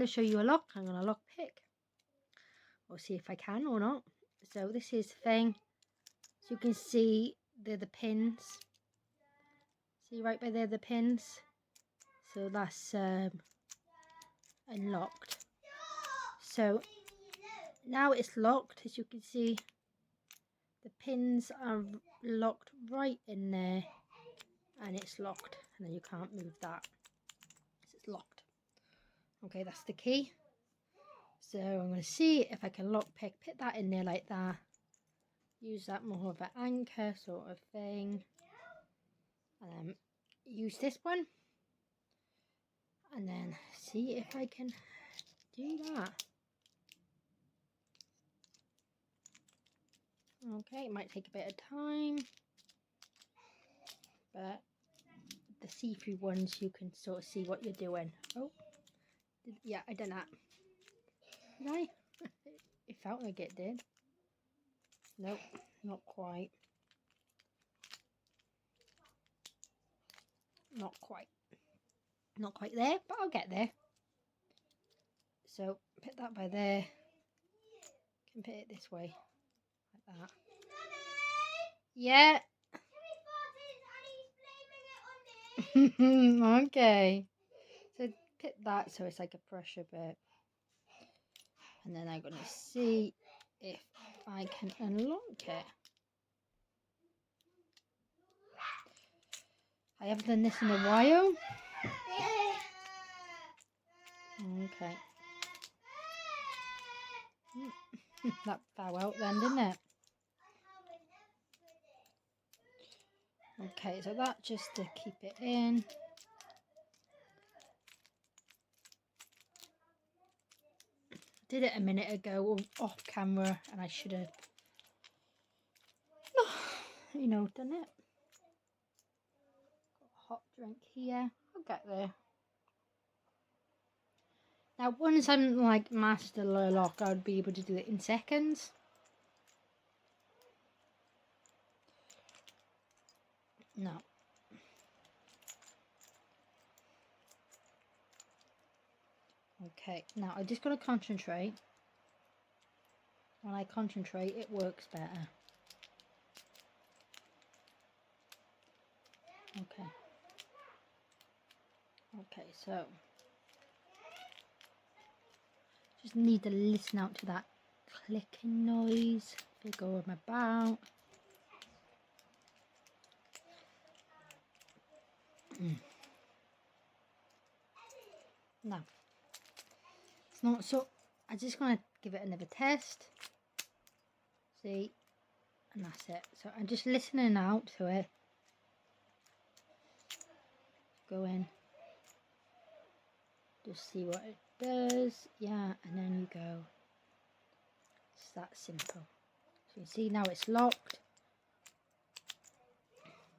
to show you a lock. I'm going to lock pick. We'll see if I can or not. So this is the thing. So you can see they're the pins. See right by there the pins. So that's unlocked. So now it's locked, as you can see. The pins are locked right in there, and it's locked, and then you can't move that. It's locked. Okay, that's the key. So I'm going to see if I can lock pick that in there like that. Use that more of an anchor sort of thing. And then use this one. And then see if I can do that. Okay, it might take a bit of time. But the see-through ones, you can sort of see what you're doing. Oh, yeah, I done that. Did I? It felt like it did. Nope, not quite. Not quite. Not quite there, but I'll get there. So, put that by there. Can put it this way. Like that. Yeah. Okay. So, put that so it's like a pressure bit. And then I'm going to see if I can unlock it. I haven't done this in a while. Okay. That fell out then, didn't it? Okay, so that just to keep it in. Did it a minute ago off camera, and I should have, you know, done it. Got a hot drink here. I'll get there. Now, once I'm like master the lock, I'd be able to do it in seconds. No. Okay, now I just got to concentrate. When I concentrate, it works better. Okay. Okay, so just need to listen out to that clicking noise. Figure I'm about. No, it's not. So I'm just gonna give it another test. See, and that's it. So I'm just listening out to it. Go in. Just see what it does. Yeah, and then you go. It's that simple. So you see now it's locked.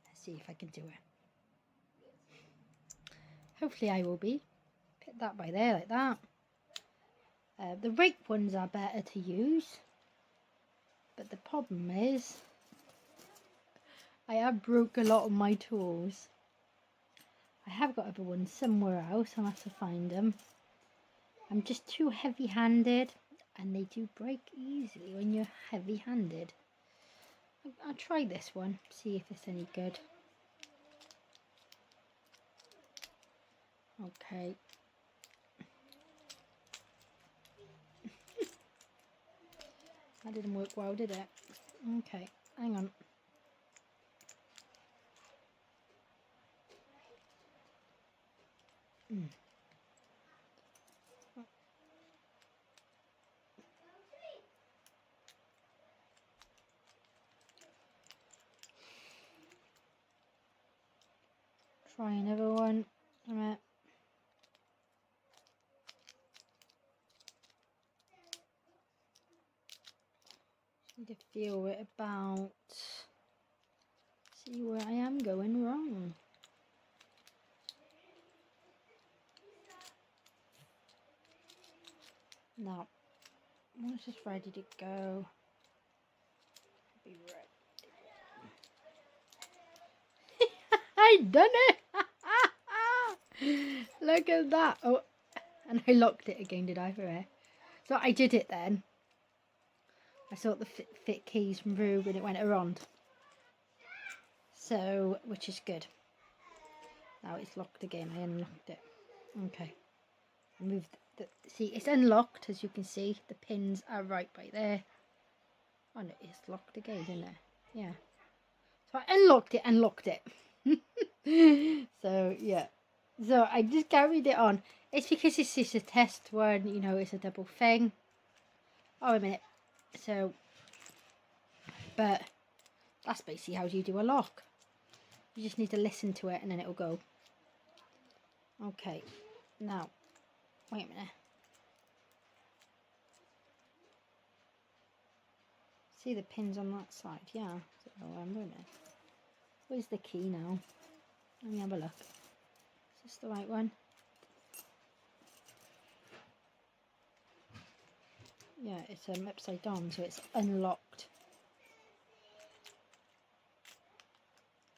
Let's see if I can do it. Hopefully I will be. Put that by there like that. The rake ones are better to use. But the problem is I have broke a lot of my tools. I have got other ones somewhere else. I'll have to find them. I'm just too heavy-handed, and they do break easily when you're heavy-handed. I'll try this one, see if it's any good. Okay. That didn't work well, did it? Okay, hang on. Try another one. Alright. Need to feel it about. See where I am going wrong. Now, once it's ready to go, be ready. I done it! Look at that! Oh, And I locked it again, did I, for it? So I did it then. I thought the fit keys from through when it went around. So, which is good. Now it's locked again. I unlocked it. Okay. Moved see, it's unlocked, as you can see. The pins are right by there. Oh no, it's locked again, isn't it? Yeah. So I unlocked it and locked it. So yeah. So I just carried it on. It's because it's just a test one, you know, it's a double thing. Oh, a minute. So, but that's basically how you do a lock. You just need to listen to it and then it'll go. Okay. Now, wait a minute. See the pins on that side? Yeah. So I'm doing it. Where's the key now? Let me have a look. Is this the right one? Yeah, it's upside down, so it's unlocked.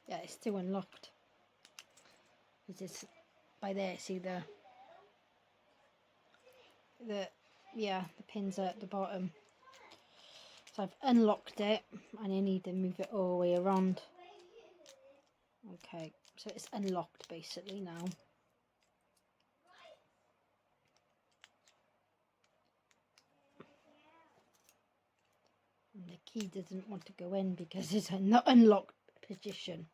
Yeah, it's still unlocked. It's by there. See the pins are at the bottom. So I've unlocked it, and I need to move it all the way around. Okay, so it's unlocked basically now. And the key doesn't want to go in because it's a not unlocked position.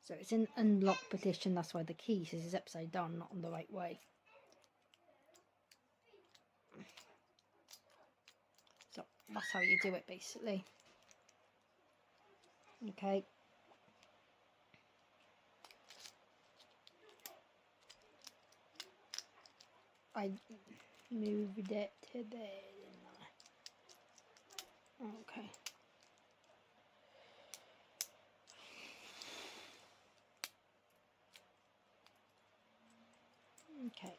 So it's in unlocked position, that's why the key says it's upside down, not on the right way. So that's how you do it basically. Okay. I moved it to there, didn't I? Okay. Okay.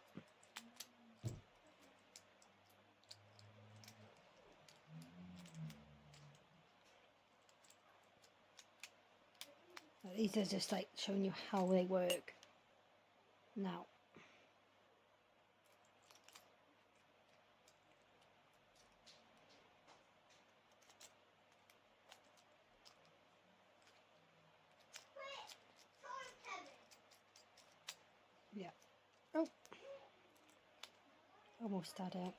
So these are just like showing you how they work. Now. Yeah. Oh. Almost had it.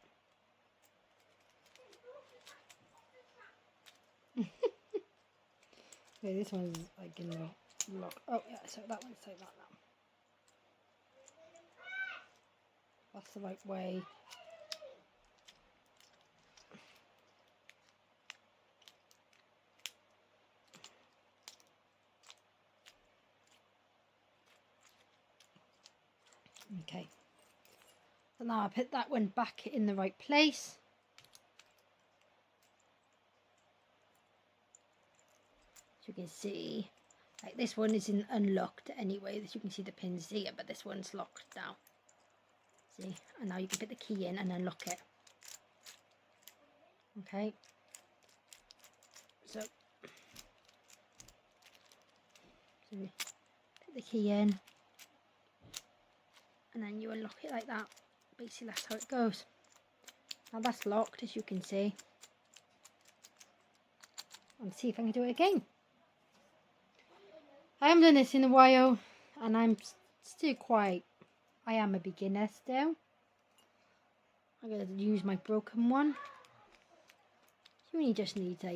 Okay, this one's like in the lock. Oh yeah, so that one's like that now. That's the right way. Okay. So now I put that one back in the right place. As you can see, like this one isn't unlocked anyway, as you can see the pins here, but this one's locked now. See, and now you can put the key in and unlock it. Okay, so put the key in and then you unlock it like that. Basically that's how it goes. Now that's locked, as you can see. And see if I can do it again. I haven't done this in a while and I'm still I am a beginner still. I'm going to use my broken one. You only just need a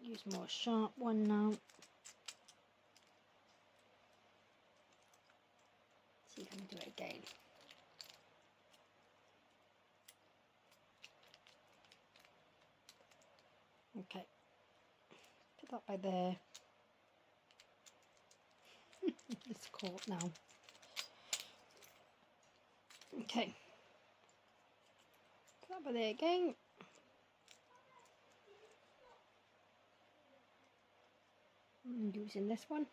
use more sharp one now. See if I can do it again. Okay, put that by there. It's caught now. Okay, put that by there again. I'm using this one.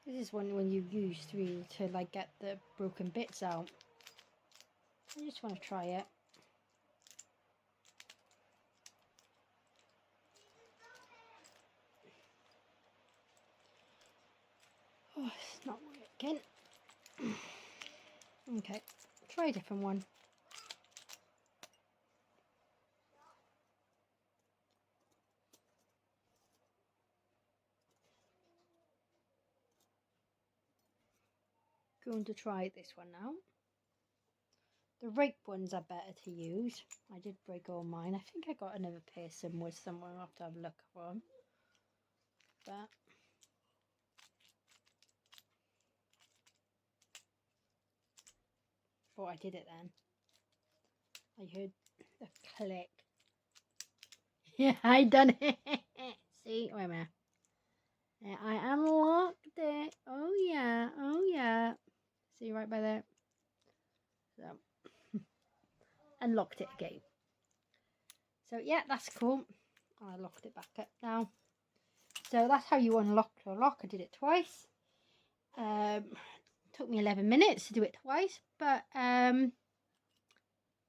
This is one when you use to like get the broken bits out. I just want to try it. Oh, it's not working. Okay, try a different one. Going to try this one now. The rake ones are better to use. I did break all mine. I think I got another pair somewhere. I'll have to have a look for them. But thought I did it then. I heard a click. Yeah, I done it. See, wait a minute. Yeah, I unlocked it. Oh yeah, oh yeah. See right by there. So unlocked it again. So yeah, that's cool. I locked it back up now. So that's how you unlock the lock. I did it twice. Took me 11 minutes to do it twice, but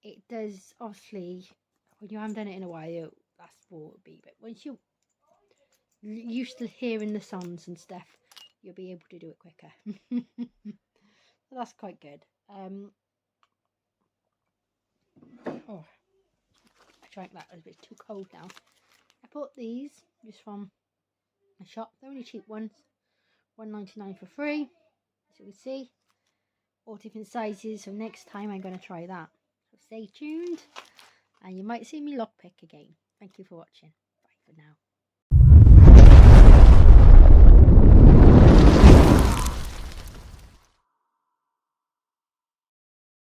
it does, obviously, when you haven't done it in a while, that's what it would be. But once you're used to hearing the sounds and stuff, you'll be able to do it quicker. So that's quite good. Oh, I drank that. It's a bit too cold now. I bought these just from a shop. They're only cheap ones. $1.99 for free. As you can see, all different sizes. So next time I'm going to try that. So stay tuned, and you might see me lockpick again. Thank you for watching. Bye for now.